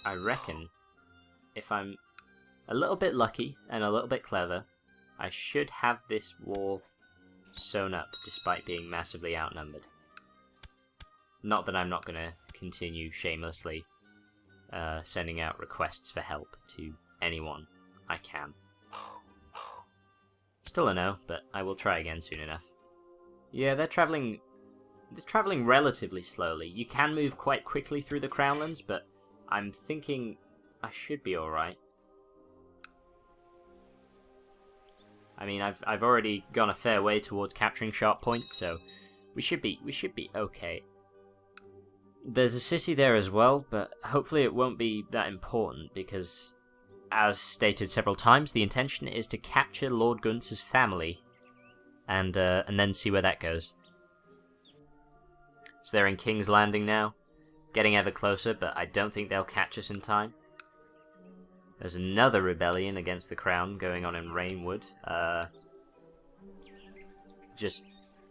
I reckon if I'm a little bit lucky and a little bit clever, I should have this war sewn up despite being massively outnumbered. Not that I'm not going to continue shamelessly sending out requests for help to anyone I can. Still a no, but I will try again soon enough. Yeah, they're travelling relatively slowly. You can move quite quickly through the Crownlands, but I'm thinking I should be alright. I mean, I've already gone a fair way towards capturing Sharp Point, so we should be okay. There's a city there as well, but hopefully it won't be that important because, as stated several times, the intention is to capture Lord Guntz's family, and then see where that goes. So they're in King's Landing now, getting ever closer, but I don't think they'll catch us in time. There's another rebellion against the Crown going on in Rainwood.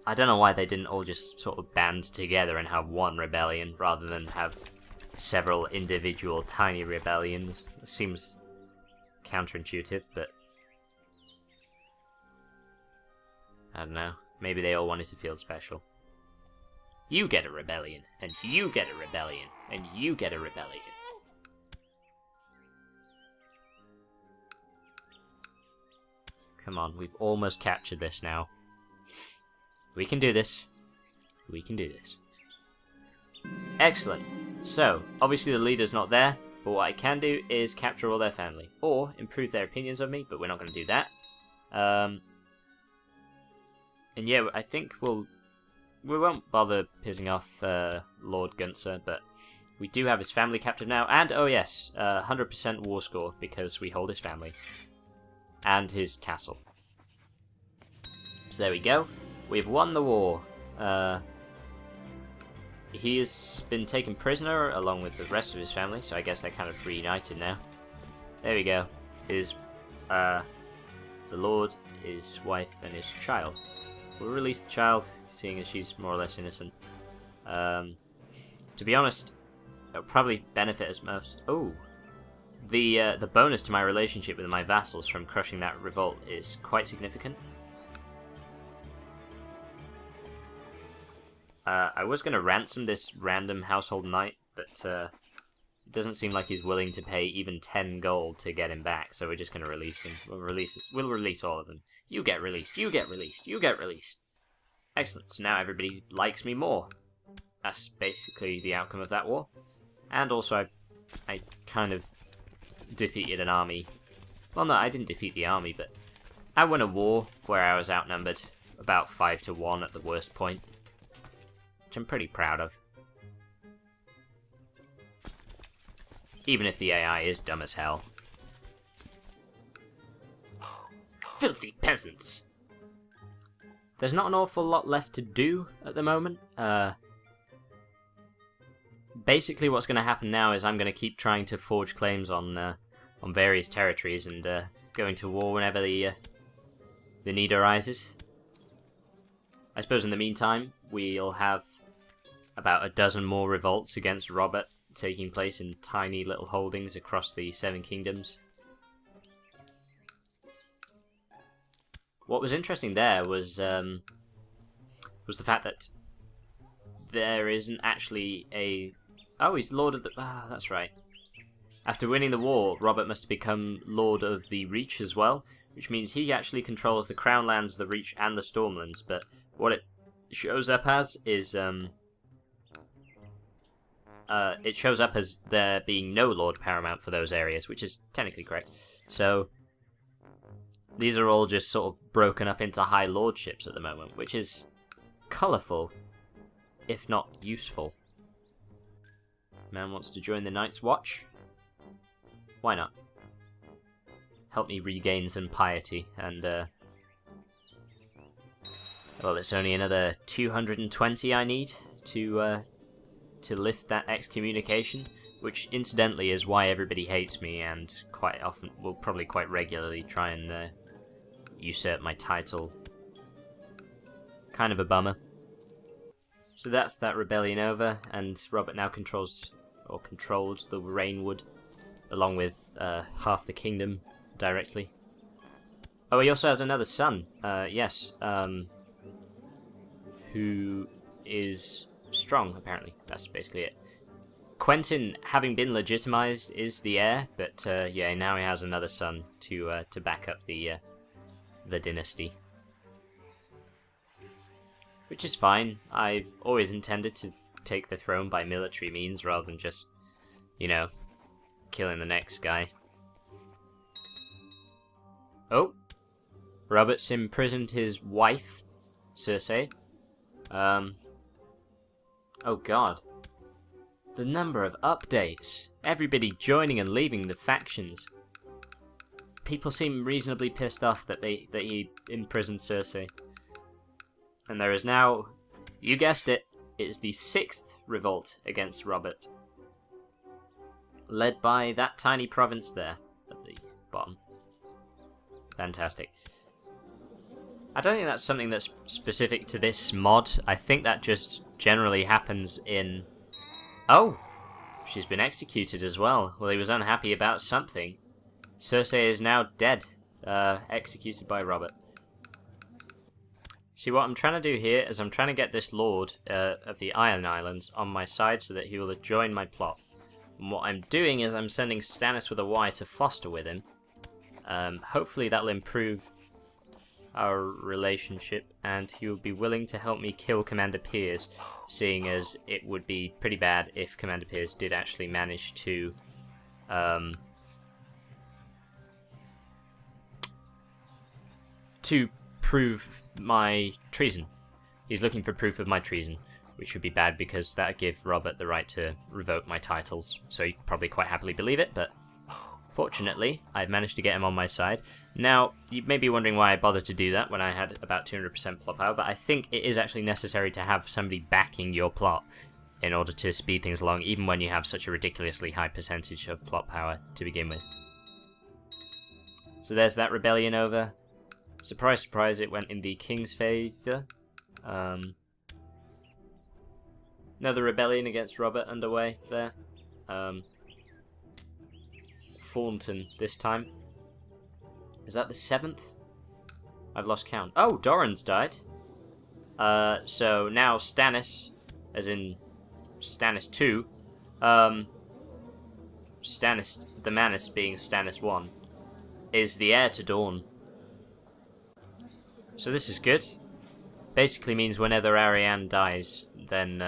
I don't know why they didn't all just sort of band together and have one rebellion, rather than have several individual tiny rebellions. It seems counterintuitive, but I don't know. Maybe they all wanted to feel special. You get a rebellion, and you get a rebellion, and you get a rebellion. Come on, we've almost captured this now. We can do this. We can do this. Excellent. So, obviously the leader's not there, but what I can do is capture all their family, or improve their opinions of me, but we're not going to do that. And yeah, I think we won't bother pissing off Lord Gunther, but we do have his family captive now, and oh yes, 100% war score, because we hold his family. And his castle. So there we go. We've won the war. He has been taken prisoner along with the rest of his family, so I guess they're kind of reunited now. There we go. His, the Lord, his wife, and his child. We'll release the child, seeing as she's more or less innocent. To be honest, it'll probably benefit us most. Oh, the bonus to my relationship with my vassals from crushing that revolt is quite significant. I was going to ransom this random household knight, but it doesn't seem like he's willing to pay even 10 gold to get him back, so we're just going to release him. We'll release all of them. You get released, you get released, you get released. Excellent, so now everybody likes me more. That's basically the outcome of that war. And also I kind of defeated an army. Well, no, I didn't defeat the army, but I won a war where I was outnumbered about 5-1 at the worst point, which I'm pretty proud of. Even if the AI is dumb as hell. Filthy peasants! There's not an awful lot left to do at the moment. Basically what's going to happen now is I'm going to keep trying to forge claims on various territories and going to war whenever the need arises. I suppose in the meantime we'll have about a dozen more revolts against Robert taking place in tiny little holdings across the Seven Kingdoms. What was interesting there was the fact that there isn't actually a... Oh, he's Lord of the... Ah, that's right. After winning the war, Robert must become Lord of the Reach as well, which means he actually controls the Crown Lands, the Reach, and the Stormlands, but what it shows up as is... it shows up as there being no Lord Paramount for those areas, which is technically correct. So, these are all just sort of broken up into high lordships at the moment, which is colourful, if not useful. Man wants to join the Night's Watch? Why not? Help me regain some piety, and well, it's only another 220 I need to lift that excommunication, which incidentally is why everybody hates me and quite often, will probably quite regularly try and usurp my title. Kind of a bummer. So that's that rebellion over, and Robert now controls, or controlled, the Rainwood along with half the kingdom directly. Oh, he also has another son, yes, who is strong, apparently. That's basically it. Quentin, having been legitimized, is the heir, but yeah, now he has another son to back up the dynasty. Which is fine. I've always intended to take the throne by military means rather than just, you know, killing the next guy. Oh! Robert's imprisoned his wife, Cersei. Oh god. The number of updates. Everybody joining and leaving the factions. People seem reasonably pissed off that he imprisoned Cersei. And there is now, you guessed it, it is the 6th revolt against Robert. Led by that tiny province there, at the bottom. Fantastic. I don't think that's something that's specific to this mod. I think that just generally happens in... Oh! She's been executed as well. Well, he was unhappy about something. Cersei is now dead. Executed by Robert. See, what I'm trying to do here is I'm trying to get this Lord of the Iron Islands on my side so that he will join my plot. And what I'm doing is I'm sending Stannis with a Y to foster with him. Hopefully that'll improve our relationship, and he will be willing to help me kill Commander Piers, seeing as it would be pretty bad if Commander Piers did actually manage to prove my treason. He's looking for proof of my treason, which would be bad because that would give Robert the right to revoke my titles, so he'd probably quite happily believe it, but fortunately, I've managed to get him on my side. Now, you may be wondering why I bothered to do that when I had about 200% plot power, but I think it is actually necessary to have somebody backing your plot in order to speed things along, even when you have such a ridiculously high percentage of plot power to begin with. So there's that rebellion over. Surprise, surprise, it went in the king's favour. Another rebellion against Robert underway there. Thornton this time. Is that the 7th? I've lost count. Oh, Doran's died. So now Stannis, as in Stannis 2, Stannis, the Manus being Stannis 1, is the heir to Dorne. So this is good. Basically means whenever Arianne dies, then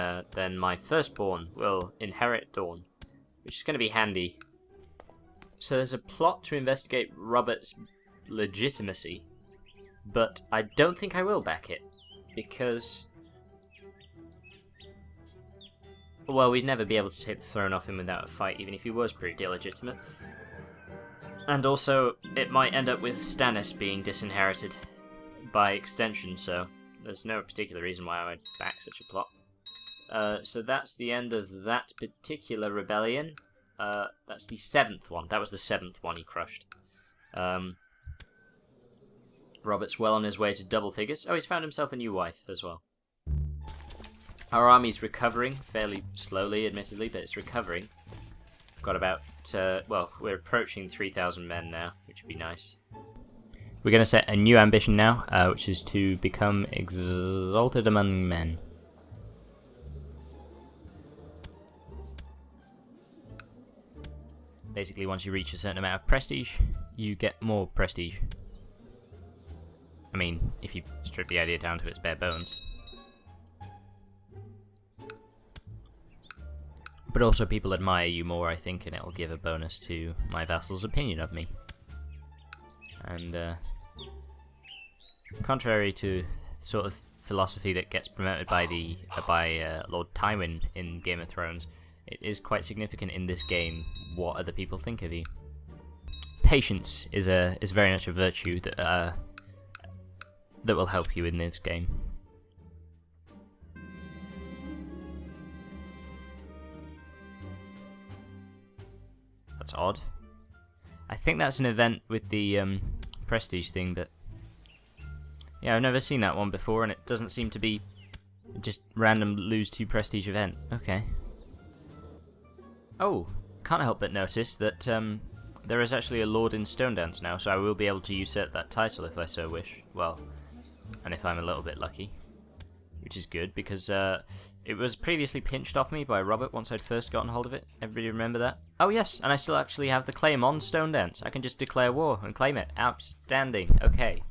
my firstborn will inherit Dorne, which is going to be handy. So there's a plot to investigate Robert's legitimacy, but I don't think I will back it, because... well, we'd never be able to take the throne off him without a fight, even if he was pretty illegitimate. And also, it might end up with Stannis being disinherited by extension, so there's no particular reason why I would back such a plot. So that's the end of that particular rebellion. That's the 7th one. That was the 7th one he crushed. Robert's well on his way to double figures. Oh, he's found himself a new wife as well. Our army's recovering, fairly slowly, admittedly, but it's recovering. Got about, well, we're approaching 3,000 men now, which would be nice. We're going to set a new ambition now, which is to become exalted among men. Basically, once you reach a certain amount of prestige, you get more prestige. I mean, if you strip the idea down to its bare bones. But also people admire you more, I think, and it'll give a bonus to my vassal's opinion of me. And, contrary to sort of philosophy that gets promoted by Lord Tywin in Game of Thrones, it is quite significant in this game what other people think of you. Patience is very much a virtue that will help you in this game. That's odd. I think that's an event with the prestige thing, but yeah, I've never seen that one before, and it doesn't seem to be just random lose 2 prestige event. Okay. Oh, can't help but notice that there is actually a Lord in Stonedance now, so I will be able to usurp that title if I so wish. Well, and if I'm a little bit lucky. Which is good, because it was previously pinched off me by Robert once I'd first gotten hold of it. Everybody remember that? Oh yes, and I still actually have the claim on Stonedance. I can just declare war and claim it. Outstanding. Okay.